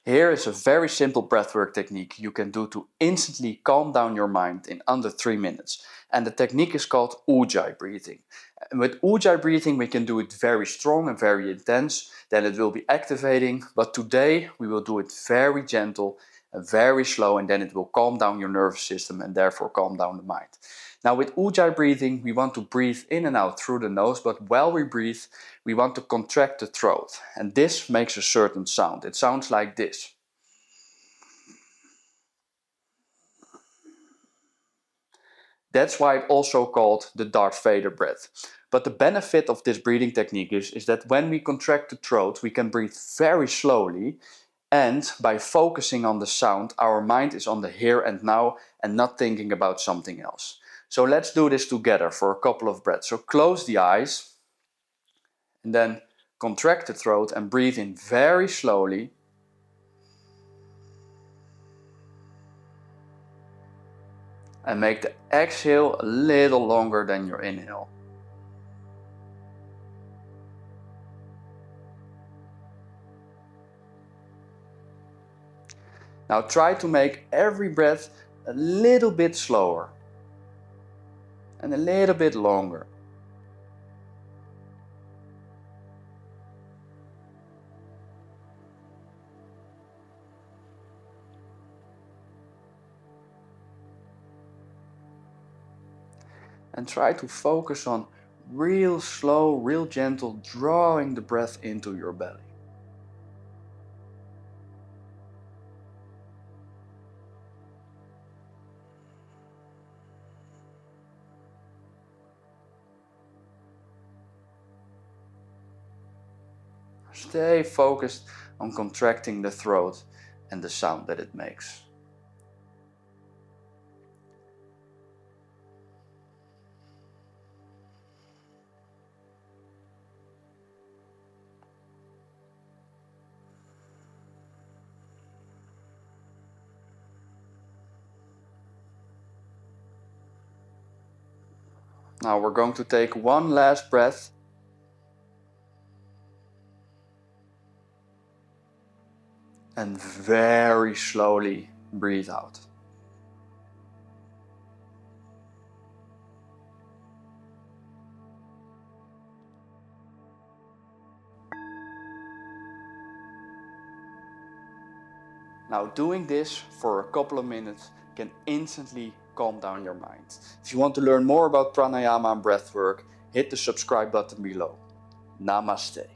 Here is a very simple breathwork technique you can do to instantly calm down your mind in under 3 minutes. And the technique is called Ujjayi breathing. And with Ujjayi breathing we can do it very strong and very intense, then it will be activating, but today we will do it very gentle and very slow, and then it will calm down your nervous system and therefore calm down the mind. Now with Ujjayi breathing we want to breathe in and out through the nose, but while we breathe we want to contract the throat, and this makes a certain sound. It sounds like this. That's why it's also called the Darth Vader breath. But the benefit of this breathing technique is that when we contract the throat we can breathe very slowly, and by focusing on the sound our mind is on the here and now and not thinking about something else. So let's do this together for a couple of breaths. So close the eyes and then contract the throat and breathe in very slowly. And make the exhale a little longer than your inhale. Now try to make every breath a little bit slower and a little bit longer. And try to focus on real slow, real gentle, drawing the breath into your belly. Stay focused on contracting the throat and the sound that it makes. Now we're going to take one last breath. And very slowly breathe out. Now doing this for a couple of minutes can instantly calm down your mind. If you want to learn more about pranayama and breathwork, hit the subscribe button below. Namaste.